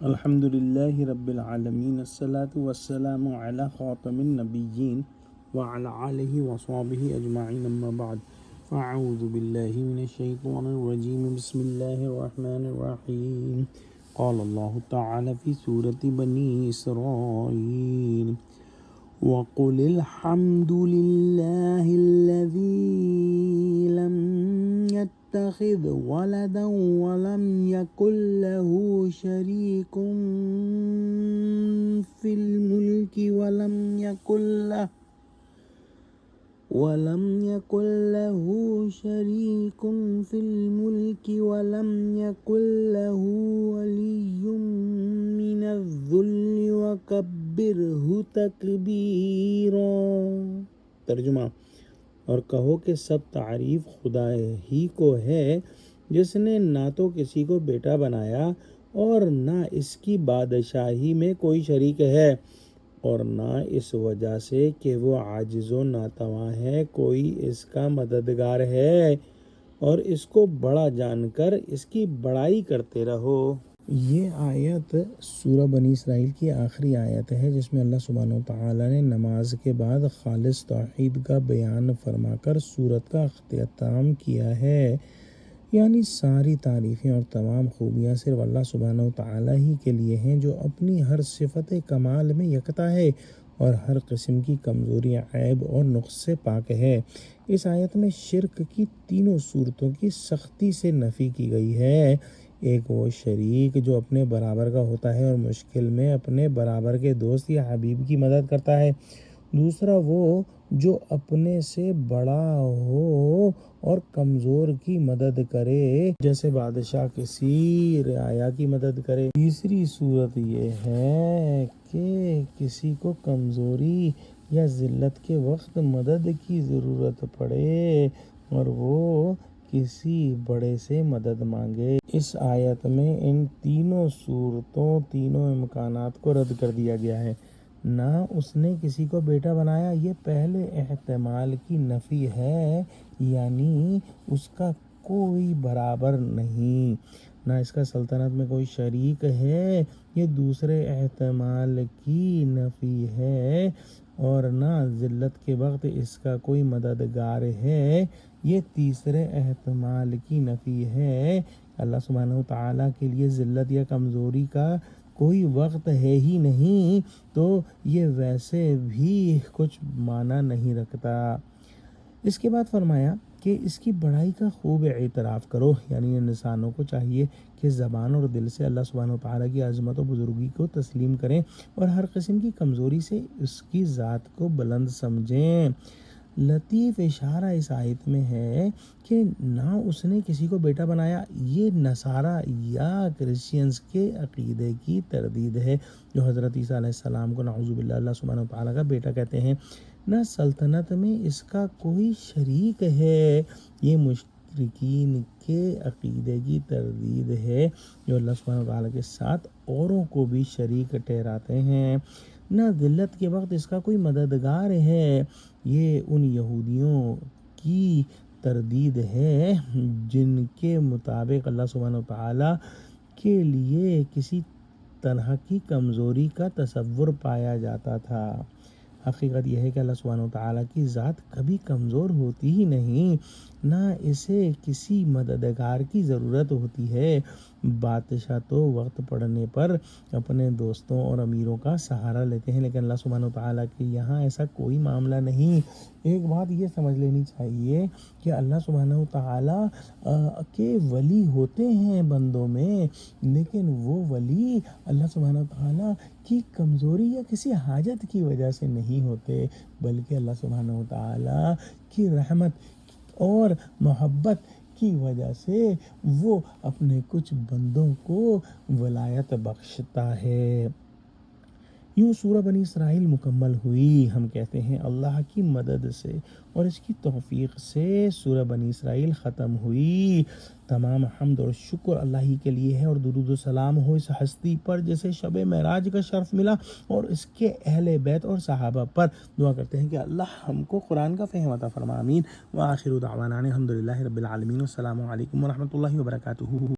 الحمد للہ رب العالمین الصلاۃ والسلام علی خاتم النبیین وعلی آلہ وصحبہ اجمعین اما بعد فاعوذ باللہ من الشیطان الرجیم بسم اللہ الرحمن الرحیم قال اللہ تعالی فی سورۃ بنی اسرائیل وَقُلِ الْحَمْدُ لِلَّهِ الَّذِي لَمْ يَتَّخِذْ وَلَدًا وَلَمْ يَكُنْ لَهُ شَرِيكٌ فِي الْمُلْكِ وَلَمْ يَكُنْ لَهُ وَلِيٌّ مِّنَ الذُّلِّ وَكَبِّرْهُ تَكْبِيرًا۔ ترجمہ: اور کہو کہ سب تعریف خدا ہی کو ہے جس نے نہ تو کسی کو بیٹا بنایا اور نہ اس کی بادشاہی میں کوئی شریک ہے، اور نہ اس وجہ سے کہ وہ عاجز و ناتواں ہے کوئی اس کا مددگار ہے، اور اس کو بڑا جان کر اس کی بڑائی کرتے رہو۔ یہ آیت سورہ بنی اسرائیل کی آخری آیت ہے جس میں اللہ سبحانہ وتعالیٰ نے نماز کے بعد خالص توحید کا بیان فرما کر سورت کا اختتام کیا ہے۔ یعنی ساری تعریفیں اور تمام خوبیاں صرف اللہ سبحانہ وتعالیٰ ہی کے لیے ہیں جو اپنی ہر صفت کمال میں یکتا ہے اور ہر قسم کی کمزوری، عیب اور نقص سے پاک ہے۔ اس آیت میں شرک کی تینوں صورتوں کی سختی سے نفی کی گئی ہے۔ ایک وہ شریک جو اپنے برابر کا ہوتا ہے اور مشکل میں اپنے برابر کے دوست یا حبیب کی مدد کرتا ہے۔ دوسرا وہ جو اپنے سے بڑا ہو اور کمزور کی مدد کرے، جیسے بادشاہ کسی رعایا کی مدد کرے۔ تیسری صورت یہ ہے کہ کسی کو کمزوری یا ذلت کے وقت مدد کی ضرورت پڑے اور وہ کسی بڑے سے مدد مانگے۔ اس آیت میں ان تینوں صورتوں، تینوں امکانات کو رد کر دیا گیا ہے۔ نہ اس نے کسی کو بیٹا بنایا، یہ پہلے احتمال کی نفی ہے، یعنی اس کا کوئی برابر نہیں۔ نہ اس کا سلطنت میں کوئی شریک ہے، یہ دوسرے احتمال کی نفی ہے، اور نہ ذلت کے وقت اس کا کوئی مددگار ہے، یہ تیسرے احتمال کی نفی ہے۔ اللہ سبحانہ وتعالیٰ کے لیے ذلت یا کمزوری کا کوئی وقت ہے ہی نہیں، تو یہ ویسے بھی کچھ معنی نہیں رکھتا۔ اس کے بعد فرمایا کہ اس کی بڑائی کا خوب اعتراف کرو، یعنی انسانوں کو چاہیے کہ زبان اور دل سے اللہ سبحانہ وتعالیٰ کی عظمت و بزرگی کو تسلیم کریں اور ہر قسم کی کمزوری سے اس کی ذات کو بلند سمجھیں۔ لطیف اشارہ اس آیت میں ہے کہ نہ اس نے کسی کو بیٹا بنایا، یہ نصارہ یا کرسچینز کے عقیدے کی تردید ہے جو حضرت عیسیٰ علیہ السلام کو نعوذ باللہ اللہ سبحانہ وتعالیٰ کا بیٹا کہتے ہیں۔ نہ سلطنت میں اس کا کوئی شریک ہے، یہ مشرکین کے عقیدے کی تردید ہے جو اللہ سبحانہ وتعالیٰ کے ساتھ اوروں کو بھی شریک ٹھہراتے ہیں۔ نہ ذلت کے وقت اس کا کوئی مددگار ہے، یہ ان یہودیوں کی تردید ہے جن کے مطابق اللہ سبحانہ وتعالیٰ کے لیے کسی طرح کی کمزوری کا تصور پایا جاتا تھا۔ حقیقت یہ ہے کہ اللہ سبحانہ وتعالیٰ کی ذات کبھی کمزور ہوتی ہی نہیں، نہ اسے کسی مددگار کی ضرورت ہوتی ہے۔ بادشاہ تو وقت پڑنے پر اپنے دوستوں اور امیروں کا سہارا لیتے ہیں، لیکن اللہ سبحانہ وتعالیٰ کے یہاں ایسا کوئی معاملہ نہیں۔ ایک بات یہ سمجھ لینی چاہیے کہ اللہ سبحانہ وتعالیٰ کے ولی ہوتے ہیں بندوں میں، لیکن وہ ولی اللہ سبحانہ وتعالیٰ کی کمزوری یا کسی حاجت کی وجہ سے نہیں ہوتے، بلکہ اللہ سبحانہ وتعالیٰ کی رحمت اور محبت کی وجہ سے وہ اپنے کچھ بندوں کو ولایت بخشتا ہے۔ یوں سورہ بنی اسرائیل مکمل ہوئی۔ ہم کہتے ہیں اللہ کی مدد سے اور اس کی توفیق سے سورہ بنی اسرائیل ختم ہوئی۔ تمام حمد اور شکر اللہ ہی کے لیے ہے، اور درود و سلام ہو اس ہستی پر جسے شب معراج کا شرف ملا، اور اس کے اہل بیت اور صحابہ پر۔ دعا کرتے ہیں کہ اللہ ہم کو قرآن کا فہم عطا فرما، آمین۔ وآخر دعوانا الحمد للہ رب العالمین، السلام علیکم ورحمۃ اللہ وبرکاتہ۔